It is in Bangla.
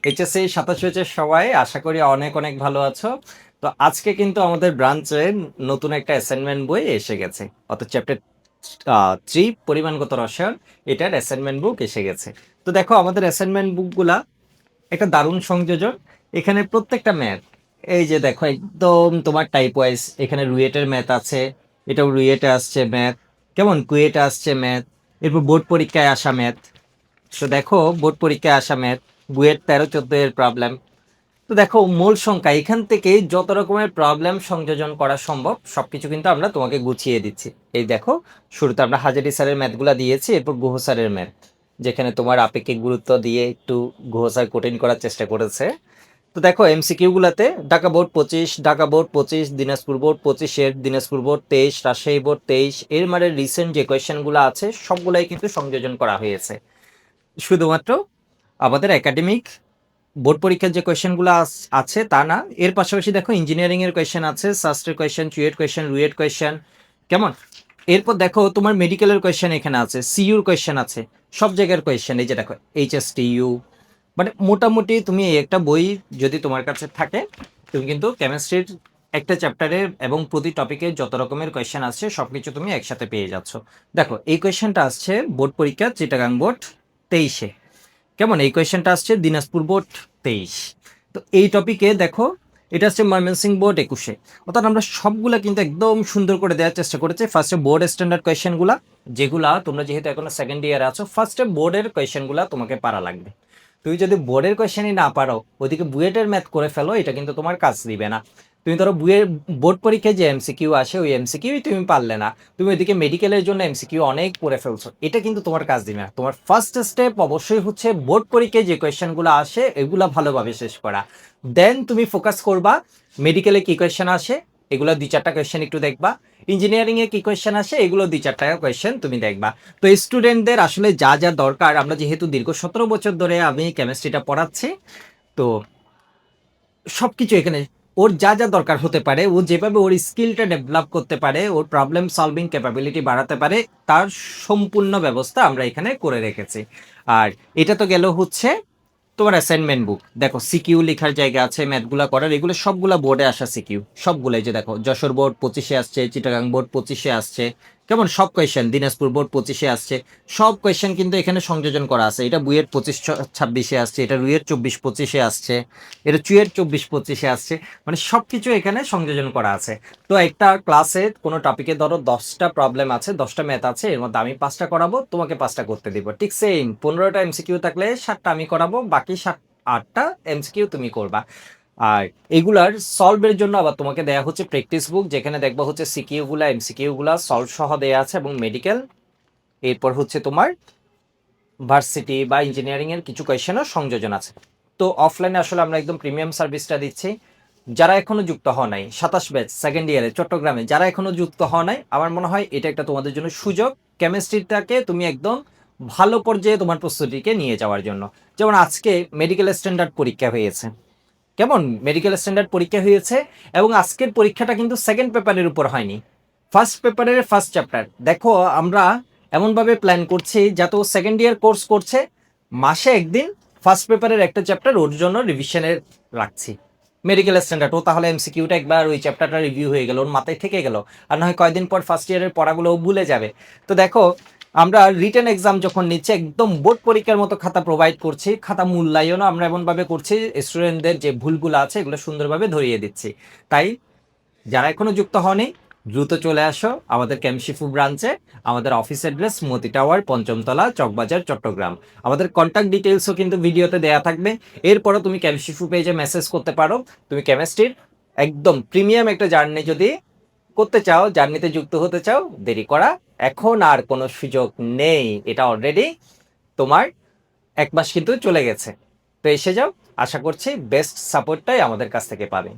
এইচএসসি 27 ব্যাচের সবাই আশা করি অনেক অনেক ভালো আছো। তো আজকে কিন্তু আমাদের ব্রাঞ্চে নতুন একটা অ্যাসাইনমেন্ট বই এসে গেছে। অর্থাৎ চ্যাপ্টার 3 পরিমাণগত রসায়ন এটার অ্যাসাইনমেন্ট বুক এসে গেছে। তো দেখো আমাদের অ্যাসাইনমেন্ট বুকগুলা একটা দারুণ সংযোজন। এখানে প্রত্যেকটা ম্যাথ এই যে দেখো একদম তোমার টাইপ ওয়াইজ এখানে রুয়েটের ম্যাথ আছে, এটাও রুয়েটে আসছে ম্যাথ, কেমন কুয়েটে আসছে ম্যাথ, এরপর বোর্ড পরীক্ষায় আসা ম্যাথ। তো দেখো বোর্ড পরীক্ষায় আসা ম্যাথ, বুয়েট 13-14 এর প্রবলেম। তো দেখো মূল সংখ্যা এখান থেকে যত রকমের প্রবলেম সংযোজন করা সম্ভব সবকিছু কিন্তু আমরা তোমাকে গুছিয়ে দিচ্ছি। এই দেখো শুরুতে আমরা হাজারি স্যারের ম্যাথগুলা দিয়েছি, এরপর গুহ স্যারের ম্যাথ, যেখানে তোমার আপেক্ষিক গুরুত্ব দিয়ে একটু গুহ স্যার কঠিন করার চেষ্টা করেছে। তো দেখো এমসিকিউ গুলাতে Dhaka board 25, Dhaka board 25, Dinajpur board 25-এর, দিনাজপুর বোর্ড 23, রাজশাহী বোর্ড 23 এর মানে রিসেন্ট যে কোয়েশ্চেনগুলো আছে সবগুলাই কিন্তু সংযোজন করা হয়েছে। শুধুমাত্র আমাদের একাডেমিক বোর্ড পরীক্ষার যে কোয়েশ্চেনগুলো আছে তা না, এর পাশাপাশি দেখো ইঞ্জিনিয়ারিং এর কোয়েশ্চেন আছে, সাস্টের question, CUET question, RUET question, কেমন। এরপর দেখো তোমার মেডিকেলের কোয়েশ্চেন এখানে আছে, সিইউর কোয়েশ্চেন আছে, সব জায়গার কোয়েশ্চেন এই যে দেখো এইচএসটিইউ। মানে মোটামুটি তুমি এই একটা বই যদি তোমার কাছে থাকে, তুমি কিন্তু কেমিস্ট্রির একটা চ্যাপ্টারে এবং প্রতি টপিকে যত রকমের কোয়েশ্চেন আছে সবকিছু তুমি একসাথে পেয়ে যাচ্ছ। দেখো এই কোয়েশ্চেনটা আসছে বোর্ড পরীক্ষা চিটাগাং বোর্ড 23-এ, কেমন। এই কোয়েশ্চেনটা আসছে দিনাজপুর বোর্ড 23। তো এই টপিকে দেখো এটা হচ্ছে ময়মনসিংহ বোর্ড 21-এ। অর্থাৎ আমরা সবগুলা কিন্তু একদম সুন্দর করে দেওয়ার চেষ্টা করেছি। ফার্স্টে বোর্ড স্ট্যান্ডার্ড কোয়েশ্চেনগুলা, যেগুলা তোমরা যেহেতু এখনো সেকেন্ড ইয়ারে আছো, ফার্স্টে বোর্ডের কোয়েশ্চেনগুলা তোমাকে পারা লাগবে। তুমি যদি বোর্ডের কোয়েশ্চেনই না পারো, ওইদিকে বুয়েটের ম্যাথ করে ফেলো, এটা কিন্তু তোমার কাজ দিবে না। তুমি ধরো বুয়ের বোর্ড পরীক্ষায় যে এমসিকিউ আসে ওই এমসিকিউই তুমি পারলে না, তুমি ওইদিকে মেডিকেলের জন্য এমসিকিউ অনেক পড়ে ফেলছো, এটা কিন্তু তোমার কাজ দিবে না। তোমার ফার্স্ট স্টেপ অবশ্যই হচ্ছে বোর্ড পরীক্ষায় যে কোয়েশ্চেনগুলো আসে এগুলো ভালোভাবে শেষ করা। দেন তুমি ফোকাস করবা মেডিকেলে কি কোয়েশ্চেন আসে, এগুলো 2-4টা কোয়েশ্চেন একটু দেখবা। ইঞ্জিনিয়ারিং এ কি কোয়েশ্চেন আসে এগুলো 2-4টা কোয়েশ্চেন তুমি দেখবা। তো স্টুডেন্টদের আসলে যা যা দরকার, আমরা যেহেতু দীর্ঘ 17 বছর ধরে আমি কেমিস্ট্রিটা পড়াচ্ছি, তো সবকিছু এখানে ওর যা যা দরকার হতে পারে, ও যেভাবে ওর স্কিলটা ডেভেলপ করতে পারে, ওর প্রবলেম সলভিং ক্যাপাবিলিটি বাড়াতে পারে, তার সম্পূর্ণ ব্যবস্থা আমরা এখানে করে রেখেছি। আর এটা তো গেল হচ্ছে তোমার অ্যাসাইনমেন্ট বুক। দেখো সিকিউ লেখার জায়গা আছে, ম্যাথগুলা করার, এগুলো সবগুলা বোর্ডে আসা সিকিউ সবগুলাই। যে দেখো যশোর বোর্ড 25-এ আসছে, চিটাগাং বোর্ড 25-এ আসছে, কেমন। সব কোয়েশ্চেন দিনাজপুর বোর্ড 25-এ আসছে, সব কোয়েশ্চেন কিন্তু এখানে সংযোজন করা আছে। এটা বুয়েট 25-26-এ আসছে, এটা রুয়েট 24-25-এ আসছে, এটা চুয়েট 24-25-এ আসছে। মানে সব কিছু এখানে সংযোজন করা আছে। তো একটা ক্লাসে কোনো টপিকে ধরো 10টা প্রবলেম আছে, 10টা ম্যাথ আছে, এর মধ্যে আমি 5টা করাবো, তোমাকে 5টা করতে দিব। ঠিক সেম 15টা এমসিকিউ থাকলে 7টা আমি করাবো, বাকি 8টা এমসিকিউ তুমি করবা। আর এগুলার সলভের জন্য আবার তোমাকে দেয়া হচ্ছে প্র্যাকটিস বুক, যেখানে দেখবা হচ্ছে সিকিউ গুলা এমসিকিউ গুলা সলভ সহ দেয়া আছে, এবং মেডিকেল, এরপর হচ্ছে তোমার ভার্সিটি বা ইঞ্জিনিয়ারিং এর কিছু কোয়েশ্চেনও সংযোজন আছে। তো অফলাইনে আসলে আমরা একদম প্রিমিয়াম সার্ভিসটা দিচ্ছি। যারা এখনো যুক্ত হওয়া নাই, 27 ব্যাচ সেকেন্ড ইয়ারে চট্টগ্রামে যারা এখনো যুক্ত হওয়া নাই, আমার মনে হয় এটা একটা তোমাদের জন্য সুযোগ, কেমিস্ট্রিটাকে তুমি একদম ভালো পর্যায়ে তোমার প্রস্তুতিকে নিয়ে যাওয়ার জন্য। যেমন আজকে মেডিকেল স্ট্যান্ডার্ড পরীক্ষা হয়েছে, কেমন। মেডিকেল স্ট্যান্ডার্ড পরীক্ষা হয়েছে, এবং আজকের পরীক্ষাটা কিন্তু সেকেন্ড পেপারের উপর হয়নি, ফার্স্ট পেপারের ফার্স্ট চ্যাপ্টার। দেখো আমরা এমনভাবে প্ল্যান করছি যাতে ও সেকেন্ড ইয়ার কোর্স করছে, মাসে একদিন ফার্স্ট পেপারের একটা চ্যাপ্টার ওর জন্য রিভিশনের রাখছি। মেডিকেল স্ট্যান্ডার্ড ও তাহলে এমসিকিউটা একবার ওই চ্যাপ্টারটা রিভিউ হয়ে গেল, ওর মাথায় থেকে গেল, আর না হয় কয়দিন পর ফার্স্ট ইয়ারের পড়াগুলো ও ভুলে যাবে। তো দেখো আমরা রিটেন এক্সাম যখন নিচ্ছে একদম বোর্ড পরীক্ষার মতো খাতা প্রোভাইড করছি, খাতা মূল্যায়নও আমরা এমনভাবে করছি স্টুডেন্টদের যে ভুলগুলো আছে এগুলো সুন্দরভাবে ধরিয়ে দিচ্ছি। তাই যারা এখনো যুক্ত হয়নি দ্রুত চলে আসো আমাদের ক্যামশিফু ব্রাঞ্চে। আমাদের অফিস অ্যাড্রেস মতি টাওয়ার, পঞ্চমতলা, চকবাজার, চট্টগ্রাম। আমাদের কন্ট্যাক্ট ডিটেলসও কিন্তু ভিডিওতে দেয়া থাকবে। এরপরও তুমি ক্যামশিফু পেজে মেসেজ করতে পারো। তুমি কেমিস্ট্রির একদম প্রিমিয়াম একটা জার্নি যদি করতে চাও, জার্নিতে যুক্ত হতে চাও, দেরি করা এখন আর কোনো সুযোগ নেই। এটা অলরেডি তোমার 1 মাস কিন্তু চলে গেছে। তো এসে যাও, আশা করছি বেস্ট সাপোর্টটাই আমাদের কাছ থেকে পাবে।